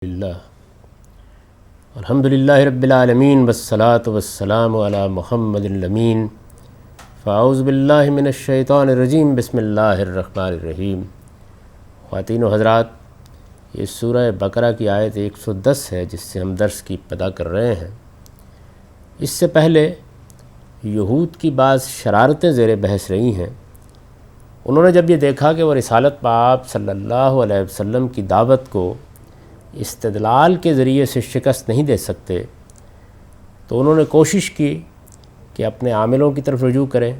اللہ الحمدللہ رب العالمین والصلاة والسلام علی محمد الامین فاعوذ باللہ من الشیطان الرجیم بسم اللہ الرحمن الرحیم۔ خواتین و حضرات، یہ سورہ بقرہ کی آیت 110 ہے جس سے ہم درس کی ابتدا کر رہے ہیں۔ اس سے پہلے یہود کی بعض شرارتیں زیر بحث رہی ہیں۔ انہوں نے جب یہ دیکھا کہ وہ رسالت پاک صلی اللہ علیہ وسلم کی دعوت کو استدلال کے ذریعے سے شکست نہیں دے سکتے، تو انہوں نے کوشش کی کہ اپنے عاملوں کی طرف رجوع کریں،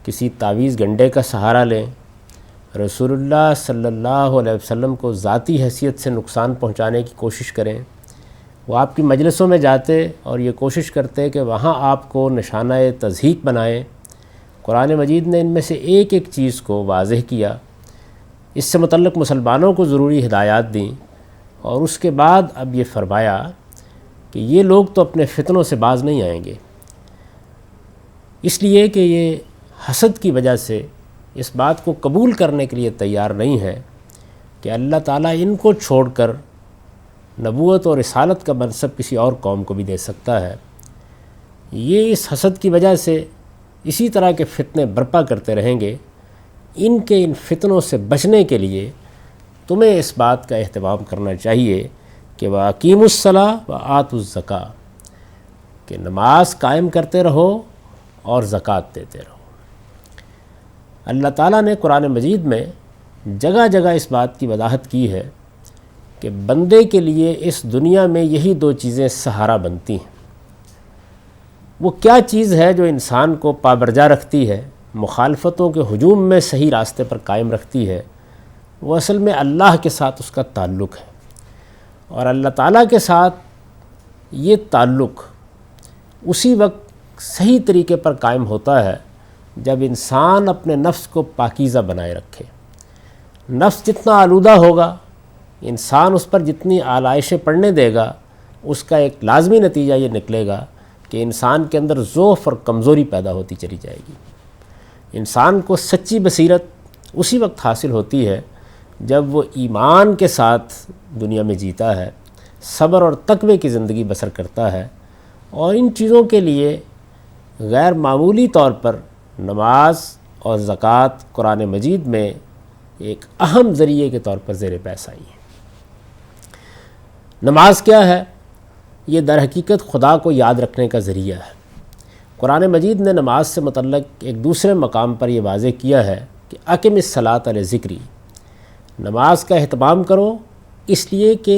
کسی تعویذ گنڈے کا سہارا لیں، رسول اللہ صلی اللہ علیہ وسلم کو ذاتی حیثیت سے نقصان پہنچانے کی کوشش کریں۔ وہ آپ کی مجلسوں میں جاتے اور یہ کوشش کرتے کہ وہاں آپ کو نشانہ تضحیک بنائیں۔ قرآن مجید نے ان میں سے ایک ایک چیز کو واضح کیا، اس سے متعلق مسلمانوں کو ضروری ہدایات دیں، اور اس کے بعد اب یہ فرمایا کہ یہ لوگ تو اپنے فتنوں سے باز نہیں آئیں گے، اس لیے کہ یہ حسد کی وجہ سے اس بات کو قبول کرنے کے لیے تیار نہیں ہے کہ اللہ تعالیٰ ان کو چھوڑ کر نبوت اور رسالت کا منصب کسی اور قوم کو بھی دے سکتا ہے۔ یہ اس حسد کی وجہ سے اسی طرح کے فتنے برپا کرتے رہیں گے۔ ان فتنوں سے بچنے کے لیے تمہیں اس بات کا اہتمام کرنا چاہیے کہ وَأَقِیمُوا الصَّلَاةَ وَآتُوا الزَّکَاةَ، کہ نماز قائم کرتے رہو اور زکوٰۃ دیتے رہو۔ اللہ تعالیٰ نے قرآن مجید میں جگہ جگہ اس بات کی وضاحت کی ہے کہ بندے کے لیے اس دنیا میں یہی دو چیزیں سہارا بنتی ہیں۔ وہ کیا چیز ہے جو انسان کو پابرجا رکھتی ہے، مخالفتوں کے ہجوم میں صحیح راستے پر قائم رکھتی ہے؟ وہ اصل میں اللہ کے ساتھ اس کا تعلق ہے، اور اللہ تعالیٰ کے ساتھ یہ تعلق اسی وقت صحیح طریقے پر قائم ہوتا ہے جب انسان اپنے نفس کو پاکیزہ بنائے رکھے۔ نفس جتنا آلودہ ہوگا، انسان اس پر جتنی آلائشیں پڑنے دے گا، اس کا ایک لازمی نتیجہ یہ نکلے گا کہ انسان کے اندر ضعف اور کمزوری پیدا ہوتی چلی جائے گی۔ انسان کو سچی بصیرت اسی وقت حاصل ہوتی ہے جب وہ ایمان کے ساتھ دنیا میں جیتا ہے، صبر اور تقوی کی زندگی بسر کرتا ہے، اور ان چیزوں کے لیے غیر معمولی طور پر نماز اور زکوٰۃ قرآن مجید میں ایک اہم ذریعے کے طور پر زیر بحث آئی ہے۔ نماز کیا ہے؟ یہ در حقیقت خدا کو یاد رکھنے کا ذریعہ ہے۔ قرآن مجید نے نماز سے متعلق ایک دوسرے مقام پر یہ واضح کیا ہے کہ اقم الصلاۃ لذکری، نماز کا اہتمام کرو اس لیے کہ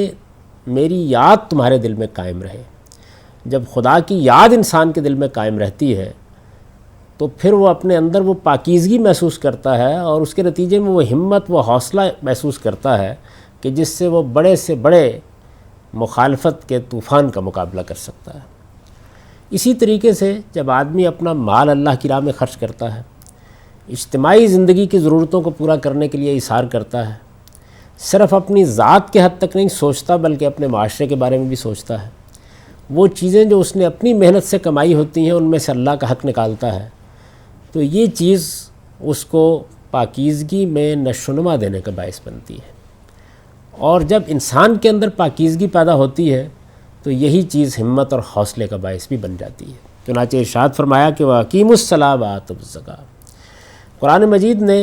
میری یاد تمہارے دل میں قائم رہے۔ جب خدا کی یاد انسان کے دل میں قائم رہتی ہے تو پھر وہ اپنے اندر وہ پاکیزگی محسوس کرتا ہے، اور اس کے نتیجے میں وہ ہمت، وہ حوصلہ محسوس کرتا ہے کہ جس سے وہ بڑے سے بڑے مخالفت کے طوفان کا مقابلہ کر سکتا ہے۔ اسی طریقے سے جب آدمی اپنا مال اللہ کی راہ میں خرچ کرتا ہے، اجتماعی زندگی کی ضرورتوں کو پورا کرنے کے لیے ایثار کرتا ہے، صرف اپنی ذات کے حد تک نہیں سوچتا بلکہ اپنے معاشرے کے بارے میں بھی سوچتا ہے، وہ چیزیں جو اس نے اپنی محنت سے کمائی ہوتی ہیں ان میں سے اللہ کا حق نکالتا ہے، تو یہ چیز اس کو پاکیزگی میں نشوونما دینے کا باعث بنتی ہے۔ اور جب انسان کے اندر پاکیزگی پیدا ہوتی ہے تو یہی چیز ہمت اور حوصلے کا باعث بھی بن جاتی ہے۔ چنانچہ ارشاد فرمایا کہ وَأَقِیمُوا الصَّلَاةَ وَآتُوا الزَّکَاةَ۔ قرآن مجید نے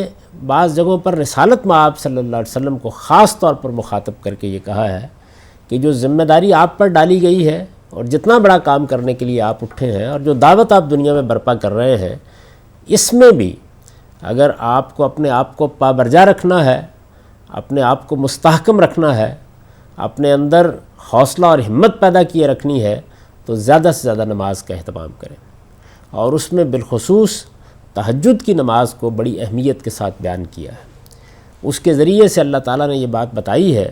بعض جگہوں پر رسالت میں آپ صلی اللہ علیہ وسلم کو خاص طور پر مخاطب کر کے یہ کہا ہے کہ جو ذمہ داری آپ پر ڈالی گئی ہے اور جتنا بڑا کام کرنے کے لیے آپ اٹھے ہیں اور جو دعوت آپ دنیا میں برپا کر رہے ہیں، اس میں بھی اگر آپ کو اپنے آپ کو پابرجا رکھنا ہے، اپنے آپ کو مستحکم رکھنا ہے، اپنے اندر حوصلہ اور ہمت پیدا کیے رکھنی ہے، تو زیادہ سے زیادہ نماز کا اہتمام کریں، اور اس میں بالخصوص تہجد کی نماز کو بڑی اہمیت کے ساتھ بیان کیا ہے۔ اس کے ذریعے سے اللہ تعالیٰ نے یہ بات بتائی ہے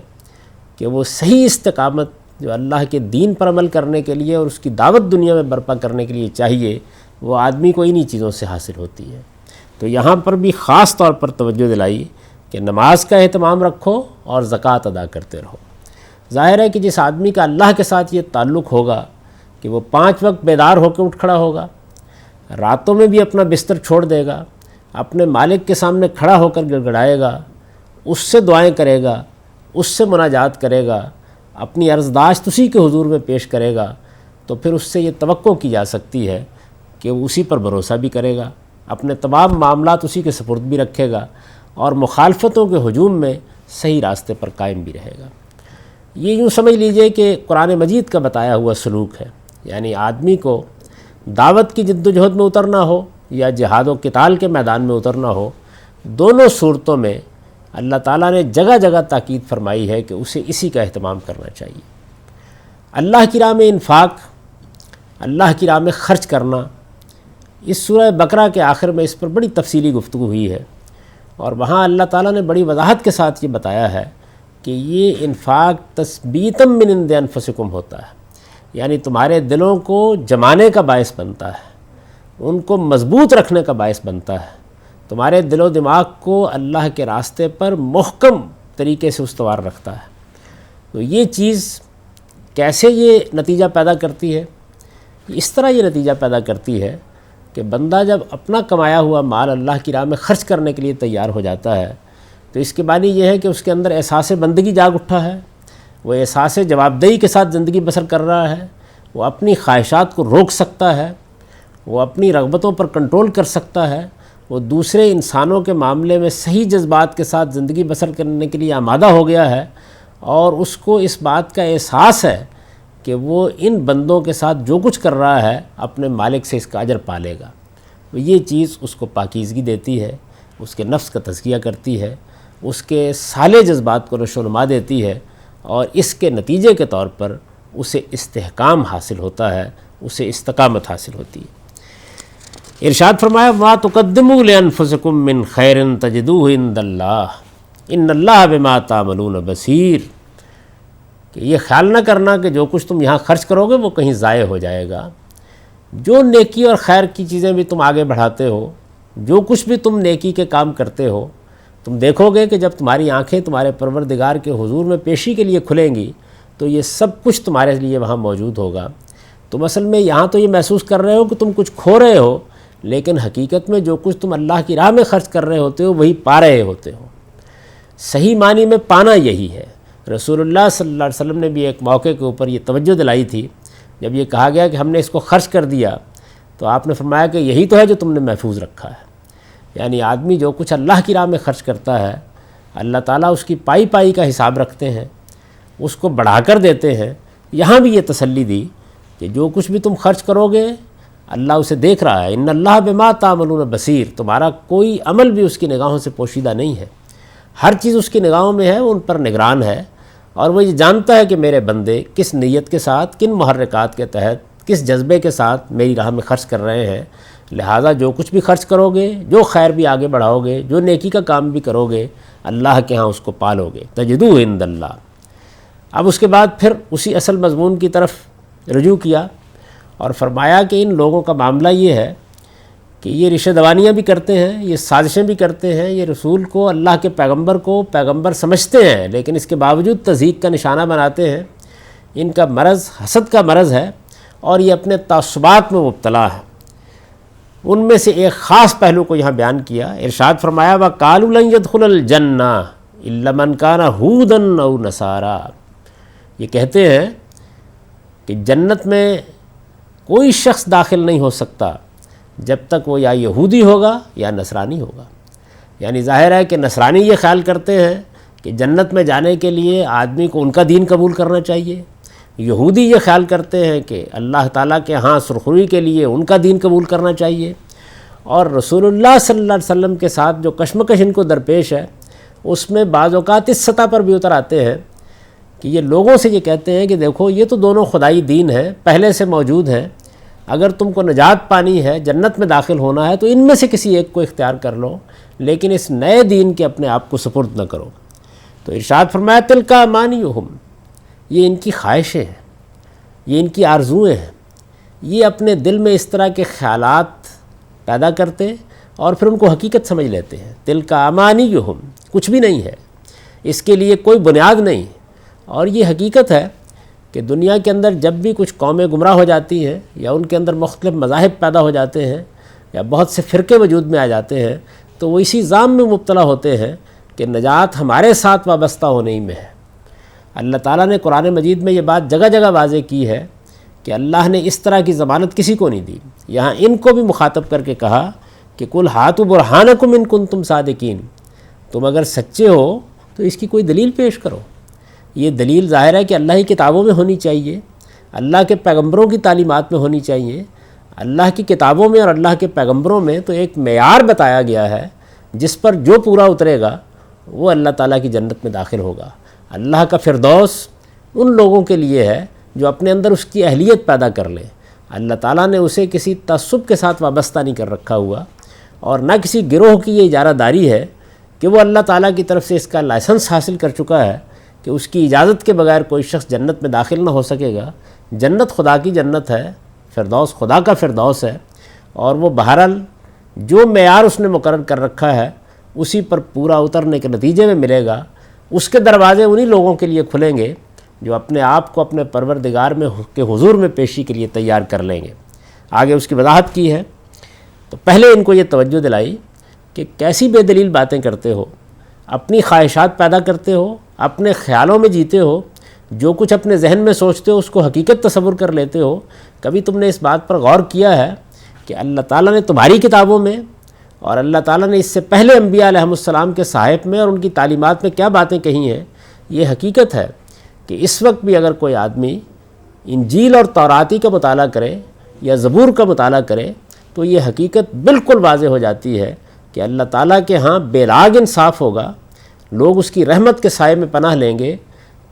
کہ وہ صحیح استقامت جو اللہ کے دین پر عمل کرنے کے لیے اور اس کی دعوت دنیا میں برپا کرنے کے لیے چاہیے، وہ آدمی کو انہی چیزوں سے حاصل ہوتی ہے۔ تو یہاں پر بھی خاص طور پر توجہ دلائی کہ نماز کا اہتمام رکھو اور زکوٰۃ ادا کرتے رہو۔ ظاہر ہے کہ جس آدمی کا اللہ کے ساتھ یہ تعلق ہوگا کہ وہ 5 وقت بیدار ہو کے اٹھ کھڑا ہوگا، راتوں میں بھی اپنا بستر چھوڑ دے گا، اپنے مالک کے سامنے کھڑا ہو کر گڑگڑائے گا، اس سے دعائیں کرے گا، اس سے مناجات کرے گا، اپنی عرضداشت اسی کے حضور میں پیش کرے گا تو پھر اس سے یہ توقع کی جا سکتی ہے کہ وہ اسی پر بھروسہ بھی کرے گا، اپنے تمام معاملات اسی کے سپرد بھی رکھے گا اور مخالفتوں کے ہجوم میں صحیح راستے پر قائم بھی رہے گا۔ یہ یوں سمجھ لیجئے کہ قرآن مجید کا بتایا ہوا سلوک ہے، یعنی آدمی کو دعوت کی جد و جہد میں اترنا ہو یا جہاد و قتال کے میدان میں اترنا ہو، دونوں صورتوں میں اللہ تعالیٰ نے جگہ جگہ تاکید فرمائی ہے کہ اسے اسی کا اہتمام کرنا چاہیے۔ اللہ کی راہ میں انفاق، اللہ کی راہ میں خرچ کرنا، اس سورہ بقرہ کے آخر میں اس پر بڑی تفصیلی گفتگو ہوئی ہے، اور وہاں اللہ تعالیٰ نے بڑی وضاحت کے ساتھ یہ بتایا ہے کہ یہ انفاق تثبیتم من عند انفسکم ہوتا ہے، یعنی تمہارے دلوں کو جمانے کا باعث بنتا ہے، ان کو مضبوط رکھنے کا باعث بنتا ہے، تمہارے دل و دماغ کو اللہ کے راستے پر محکم طریقے سے استوار رکھتا ہے۔ تو یہ چیز کیسے یہ نتیجہ پیدا کرتی ہے؟ اس طرح یہ نتیجہ پیدا کرتی ہے کہ بندہ جب اپنا کمایا ہوا مال اللہ کی راہ میں خرچ کرنے کے لیے تیار ہو جاتا ہے تو اس کے معنی یہ ہے کہ اس کے اندر احساس بندگی جاگ اٹھا ہے، وہ احساس جوابدہی کے ساتھ زندگی بسر کر رہا ہے، وہ اپنی خواہشات کو روک سکتا ہے، وہ اپنی رغبتوں پر کنٹرول کر سکتا ہے، وہ دوسرے انسانوں کے معاملے میں صحیح جذبات کے ساتھ زندگی بسر کرنے کے لیے آمادہ ہو گیا ہے، اور اس کو اس بات کا احساس ہے کہ وہ ان بندوں کے ساتھ جو کچھ کر رہا ہے اپنے مالک سے اس کا اجر پالے گا۔ تو یہ چیز اس کو پاکیزگی دیتی ہے، اس کے نفس کا تزکیہ کرتی ہے، اس کے صالح جذبات کو نشو و نما دیتی ہے، اور اس کے نتیجے کے طور پر اسے استحکام حاصل ہوتا ہے، اسے استقامت حاصل ہوتی ہے۔ ارشاد فرمایا وَمَا تُقَدِّمُوا لِأَنفُسِكُم مِّن خَيْرٍ تَجِدُوهُ عِندَ اللَّهِ إِنَّ اللَّهَ بِمَا تَعْمَلُونَ بَصِيرٌ، کہ یہ خیال نہ کرنا کہ جو کچھ تم یہاں خرچ کرو گے وہ کہیں ضائع ہو جائے گا، جو نیکی اور خیر کی چیزیں بھی تم آگے بڑھاتے ہو، جو کچھ بھی تم نیکی کے کام کرتے ہو، تم دیکھو گے کہ جب تمہاری آنکھیں تمہارے پروردگار کے حضور میں پیشی کے لیے کھلیں گی تو یہ سب کچھ تمہارے لیے وہاں موجود ہوگا۔ تم اصل میں یہاں تو یہ محسوس کر رہے ہو کہ تم کچھ کھو رہے ہو، لیکن حقیقت میں جو کچھ تم اللہ کی راہ میں خرچ کر رہے ہوتے ہو وہی پا رہے ہوتے ہو۔ صحیح معنی میں پانا یہی ہے۔ رسول اللہ صلی اللہ علیہ وسلم نے بھی ایک موقع کے اوپر یہ توجہ دلائی تھی، جب یہ کہا گیا کہ ہم نے اس کو خرچ کر دیا تو آپ نے فرمایا کہ یہی تو ہے جو تم نے محفوظ رکھا ہے۔ یعنی آدمی جو کچھ اللہ کی راہ میں خرچ کرتا ہے اللہ تعالیٰ اس کی پائی پائی کا حساب رکھتے ہیں، اس کو بڑھا کر دیتے ہیں۔ یہاں بھی یہ تسلی دی کہ جو کچھ بھی تم خرچ کرو گے اللہ اسے دیکھ رہا ہے، ان اللہ بما تعملون بصیر، تمہارا کوئی عمل بھی اس کی نگاہوں سے پوشیدہ نہیں ہے، ہر چیز اس کی نگاہوں میں ہے، ان پر نگران ہے، اور وہ یہ جانتا ہے کہ میرے بندے کس نیت کے ساتھ، کن محرکات کے تحت، کس جذبے کے ساتھ میری راہ میں خرچ کر رہے ہیں۔ لہٰذا جو کچھ بھی خرچ کرو گے، جو خیر بھی آگے بڑھاؤ گے، جو نیکی کا کام بھی کرو گے، اللہ کے ہاں اس کو پالو گے، تجدوہ عند اللہ۔ اب اس کے بعد پھر اسی اصل مضمون کی طرف رجوع کیا اور فرمایا کہ ان لوگوں کا معاملہ یہ ہے کہ یہ رشتہ دوانیاں بھی کرتے ہیں، یہ سازشیں بھی کرتے ہیں، یہ رسول کو، اللہ کے پیغمبر کو پیغمبر سمجھتے ہیں، لیکن اس کے باوجود تضحیق کا نشانہ بناتے ہیں۔ ان کا مرض حسد کا مرض ہے، اور یہ اپنے تعصبات میں مبتلا ہے۔ ان میں سے ایک خاص پہلو کو یہاں بیان کیا، ارشاد فرمایا وَقَالُوا لَن يَدْخُلَ الْجَنَّةَ إِلَّا مَنْ كَانَ هُودًا أَوْ نَصَارَىٰ، یہ کہتے ہیں کہ جنت میں کوئی شخص داخل نہیں ہو سکتا جب تک وہ یا یہودی ہوگا یا نصرانی ہوگا۔ یعنی ظاہر ہے کہ نصرانی یہ خیال کرتے ہیں کہ جنت میں جانے کے لیے آدمی کو ان کا دین قبول کرنا چاہیے، یہودی یہ خیال کرتے ہیں کہ اللہ تعالیٰ کے ہاں سرخروئی کے لیے ان کا دین قبول کرنا چاہیے، اور رسول اللہ صلی اللہ علیہ وسلم کے ساتھ جو کشمکش ان کو درپیش ہے اس میں بعض اوقات اس سطح پر بھی اتر آتے ہیں کہ یہ لوگوں سے یہ کہتے ہیں کہ دیکھو یہ تو دونوں خدائی دین ہیں، پہلے سے موجود ہیں، اگر تم کو نجات پانی ہے، جنت میں داخل ہونا ہے تو ان میں سے کسی ایک کو اختیار کر لو، لیکن اس نئے دین کے اپنے آپ کو سپرد نہ کرو۔ تو ارشاد فرمایا تلک امانیہم، یہ ان کی خواہشیں ہیں، یہ ان کی آرزوئیں ہیں، یہ اپنے دل میں اس طرح کے خیالات پیدا کرتے اور پھر ان کو حقیقت سمجھ لیتے ہیں۔ تلک امانیہم، کچھ بھی نہیں ہے، اس کے لیے کوئی بنیاد نہیں، اور یہ حقیقت ہے کہ دنیا کے اندر جب بھی کچھ قومیں گمراہ ہو جاتی ہیں یا ان کے اندر مختلف مذاہب پیدا ہو جاتے ہیں یا بہت سے فرقے وجود میں آ جاتے ہیں تو وہ اسی ظام میں مبتلا ہوتے ہیں کہ نجات ہمارے ساتھ وابستہ ہونے ہی میں ہے، اللہ تعالیٰ نے قرآن مجید میں یہ بات جگہ جگہ واضح کی ہے کہ اللہ نے اس طرح کی ضمانت کسی کو نہیں دی۔ یہاں ان کو بھی مخاطب کر کے کہا کہ قل ہاتوا برہانکم ان کنتم صادقین، تم اگر سچے ہو تو اس کی کوئی دلیل پیش کرو۔ یہ دلیل ظاہر ہے کہ اللہ کی کتابوں میں ہونی چاہیے، اللہ کے پیغمبروں کی تعلیمات میں ہونی چاہیے۔ اللہ کی کتابوں میں اور اللہ کے پیغمبروں میں تو ایک معیار بتایا گیا ہے جس پر جو پورا اترے گا وہ اللہ تعالیٰ کی جنت میں داخل ہوگا۔ اللہ کا فردوس ان لوگوں کے لیے ہے جو اپنے اندر اس کی اہلیت پیدا کر لیں۔ اللہ تعالیٰ نے اسے کسی تعصب کے ساتھ وابستہ نہیں کر رکھا ہوا، اور نہ کسی گروہ کی یہ اجارہ داری ہے کہ وہ اللہ تعالیٰ کی طرف سے اس کا لائسنس حاصل کر چکا ہے کہ اس کی اجازت کے بغیر کوئی شخص جنت میں داخل نہ ہو سکے گا۔ جنت خدا کی جنت ہے، فردوس خدا کا فردوس ہے، اور وہ بہرحال جو معیار اس نے مقرر کر رکھا ہے اسی پر پورا اترنے کے نتیجے میں ملے گا۔ اس کے دروازے انہی لوگوں کے لیے کھلیں گے جو اپنے آپ کو اپنے پروردگار میں کے حضور میں پیشی کے لیے تیار کر لیں گے۔ آگے اس کی وضاحت کی ہے، تو پہلے ان کو یہ توجہ دلائی کہ کیسی بے دلیل باتیں کرتے ہو، اپنی خواہشات پیدا کرتے ہو، اپنے خیالوں میں جیتے ہو، جو کچھ اپنے ذہن میں سوچتے ہو اس کو حقیقت تصور کر لیتے ہو۔ کبھی تم نے اس بات پر غور کیا ہے کہ اللہ تعالیٰ نے تمہاری کتابوں میں اور اللہ تعالیٰ نے اس سے پہلے انبیاء علیہ السلام کے صحائف میں اور ان کی تعلیمات میں کیا باتیں کہی ہیں؟ یہ حقیقت ہے کہ اس وقت بھی اگر کوئی آدمی انجیل اور توراتی کا مطالعہ کرے یا زبور کا مطالعہ کرے تو یہ حقیقت بالکل واضح ہو جاتی ہے کہ اللہ تعالیٰ کے ہاں بے لاگ انصاف ہوگا، لوگ اس کی رحمت کے سائے میں پناہ لیں گے۔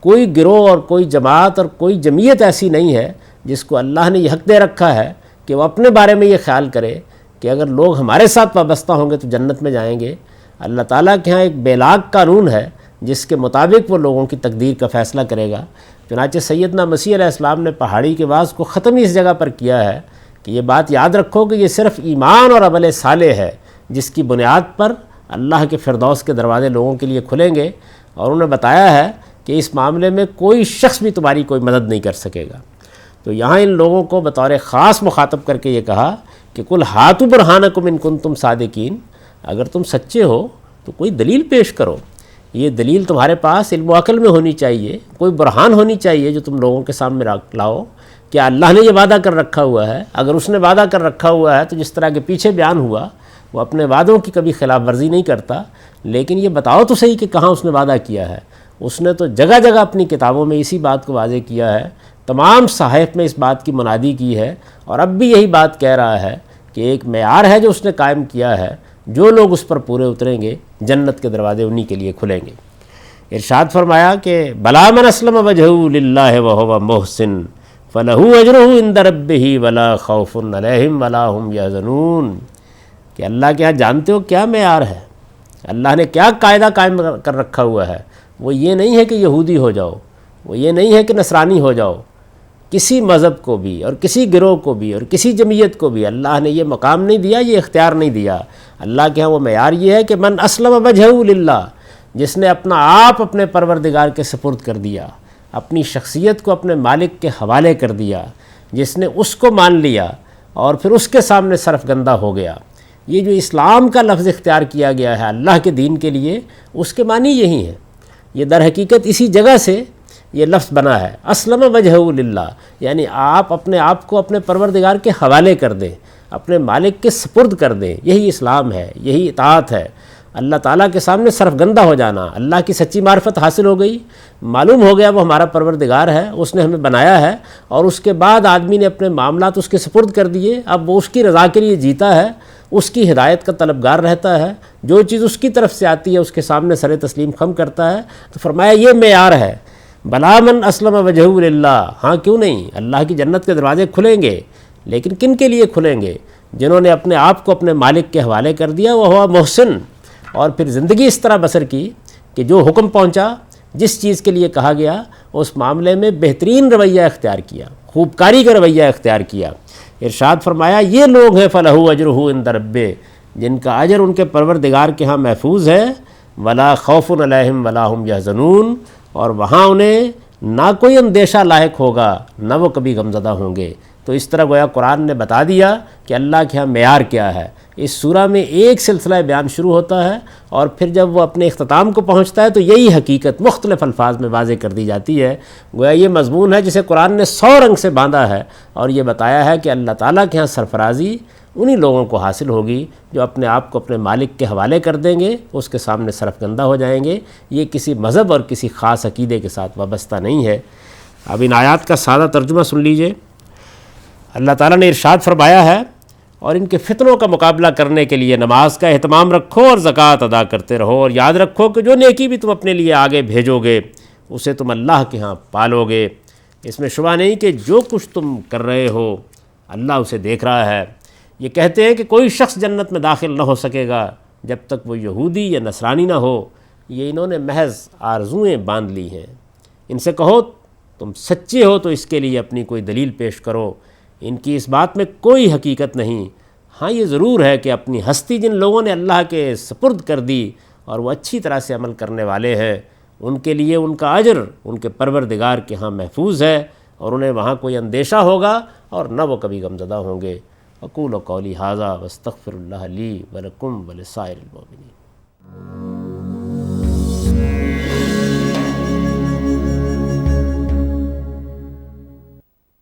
کوئی گروہ اور کوئی جماعت اور کوئی جمعیت ایسی نہیں ہے جس کو اللہ نے یہ حق دے رکھا ہے کہ وہ اپنے بارے میں یہ خیال کرے کہ اگر لوگ ہمارے ساتھ وابستہ ہوں گے تو جنت میں جائیں گے۔ اللہ تعالیٰ کے ہاں ایک بے لاگ قانون ہے جس کے مطابق وہ لوگوں کی تقدیر کا فیصلہ کرے گا۔ چنانچہ سیدنا مسیح علیہ السلام نے پہاڑی کے وعظ کو ختم ہی اس جگہ پر کیا ہے کہ یہ بات یاد رکھو کہ یہ صرف ایمان اور عمل صالح ہے جس کی بنیاد پر اللہ کے فردوس کے دروازے لوگوں کے لیے کھلیں گے، اور انہیں بتایا ہے کہ اس معاملے میں کوئی شخص بھی تمہاری کوئی مدد نہیں کر سکے گا۔ تو یہاں ان لوگوں کو بطور خاص مخاطب کر کے یہ کہا کہ قل ہاتوا برہانکم ان کنتم صادقین، اگر تم سچے ہو تو کوئی دلیل پیش کرو۔ یہ دلیل تمہارے پاس علم و عقل میں ہونی چاہیے، کوئی برہان ہونی چاہیے جو تم لوگوں کے سامنے لاؤ۔ کیا اللہ نے یہ وعدہ کر رکھا ہوا ہے؟ اگر اس نے وعدہ کر رکھا ہوا ہے تو جس طرح کے پیچھے بیان ہوا وہ اپنے وعدوں کی کبھی خلاف ورزی نہیں کرتا، لیکن یہ بتاؤ تو صحیح کہ کہاں اس نے وعدہ کیا ہے۔ اس نے تو جگہ جگہ اپنی کتابوں میں اسی بات کو واضح کیا ہے، تمام صحائف میں اس بات کی منادی کی ہے، اور اب بھی یہی بات کہہ رہا ہے کہ ایک معیار ہے جو اس نے قائم کیا ہے، جو لوگ اس پر پورے اتریں گے جنت کے دروازے انہی کے لیے کھلیں گے۔ ارشاد فرمایا کہ بلا من اسلم وجهه للہ وهو محسن فلہ اجرہ عند ربہ ولا خوف علیہم ولا هم یحزنون، کہ اللہ کے ہاں جانتے ہو کیا معیار ہے، اللہ نے کیا قاعدہ قائم کر رکھا ہوا ہے۔ وہ یہ نہیں ہے کہ یہودی ہو جاؤ، وہ یہ نہیں ہے کہ نصرانی ہو جاؤ، کسی مذہب کو بھی اور کسی گروہ کو بھی اور کسی جمعیت کو بھی اللہ نے یہ مقام نہیں دیا، یہ اختیار نہیں دیا۔ اللہ کے ہاں وہ معیار یہ ہے کہ من اسلم وجهه للہ، جس نے اپنا آپ اپنے پروردگار کے سپرد کر دیا، اپنی شخصیت کو اپنے مالک کے حوالے کر دیا، جس نے اس کو مان لیا اور پھر اس کے سامنے سرفگندہ ہو گیا۔ یہ جو اسلام کا لفظ اختیار کیا گیا ہے اللہ کے دین کے لیے، اس کے معنی یہی ہیں۔ یہ در حقیقت اسی جگہ سے یہ لفظ بنا ہے، اسلم وجهه للہ، یعنی آپ اپنے آپ کو اپنے پروردگار کے حوالے کر دیں، اپنے مالک کے سپرد کر دیں۔ یہی اسلام ہے، یہی اطاعت ہے، اللہ تعالیٰ کے سامنے سرفگندہ ہو جانا۔ اللہ کی سچی معرفت حاصل ہو گئی، معلوم ہو گیا وہ ہمارا پروردگار ہے، اس نے ہمیں بنایا ہے، اور اس کے بعد آدمی نے اپنے معاملات اس کے سپرد کر دیے۔ اب وہ اس کی رضا کے لیے جیتا ہے، اس کی ہدایت کا طلبگار رہتا ہے، جو چیز اس کی طرف سے آتی ہے اس کے سامنے سر تسلیم خم کرتا ہے۔ تو فرمایا یہ معیار ہے، بلا من اسلم وجهه للہ، ہاں کیوں نہیں، اللہ کی جنت کے دروازے کھلیں گے، لیکن کن کے لیے کھلیں گے؟ جنہوں نے اپنے آپ کو اپنے مالک کے حوالے کر دیا، وہ ہوا محسن، اور پھر زندگی اس طرح بسر کی کہ جو حکم پہنچا، جس چیز کے لیے کہا گیا، اس معاملے میں بہترین رویہ اختیار کیا، خوب کاری کا رویہ اختیار کیا۔ ارشاد فرمایا یہ لوگ ہیں فلہ اجرہ عند ربہ، جن کا اجر ان کے پروردگار کے ہاں محفوظ ہے، ولا خوف علیہم ولا هم یحزنون، اور وہاں انہیں نہ کوئی اندیشہ لاحق ہوگا، نہ وہ کبھی غمزدہ ہوں گے۔ تو اس طرح گویا قرآن نے بتا دیا کہ اللہ کے ہاں معیار کیا ہے۔ اس سورہ میں ایک سلسلہ بیان شروع ہوتا ہے اور پھر جب وہ اپنے اختتام کو پہنچتا ہے تو یہی حقیقت مختلف الفاظ میں واضح کر دی جاتی ہے۔ گویا یہ مضمون ہے جسے قرآن نے 100 رنگ سے باندھا ہے اور یہ بتایا ہے کہ اللہ تعالیٰ کے ہاں سرفرازی انہی لوگوں کو حاصل ہوگی جو اپنے آپ کو اپنے مالک کے حوالے کر دیں گے، اس کے سامنے سرفگندہ ہو جائیں گے۔ یہ کسی مذہب اور کسی خاص عقیدے کے ساتھ وابستہ نہیں ہے۔ اب ان آیات کا سادہ ترجمہ سن لیجئے۔ اللہ تعالیٰ نے ارشاد فرمایا ہے، اور ان کے فتنوں کا مقابلہ کرنے کے لیے نماز کا اہتمام رکھو اور زکوٰۃ ادا کرتے رہو، اور یاد رکھو کہ جو نیکی بھی تم اپنے لیے آگے بھیجو گے اسے تم اللہ کے ہاں پالو گے۔ اس میں شبہ نہیں کہ جو کچھ تم کر رہے ہو اللہ اسے دیکھ رہا ہے۔ یہ کہتے ہیں کہ کوئی شخص جنت میں داخل نہ ہو سکے گا جب تک وہ یہودی یا نصرانی نہ ہو، یہ انہوں نے محض آرزوئیں باندھ لی ہیں۔ ان سے کہو تم سچے ہو تو اس کے لیے اپنی کوئی دلیل پیش کرو، ان کی اس بات میں کوئی حقیقت نہیں۔ ہاں یہ ضرور ہے کہ اپنی ہستی جن لوگوں نے اللہ کے سپرد کر دی اور وہ اچھی طرح سے عمل کرنے والے ہیں، ان کے لیے ان کا اجر ان کے پروردگار کے ہاں محفوظ ہے، اور انہیں وہاں کوئی اندیشہ ہوگا اور نہ وہ کبھی غمزدہ ہوں گے۔ اقول قولی ھذا واستغفر اللہ لی ولکم ولسائر المؤمنین۔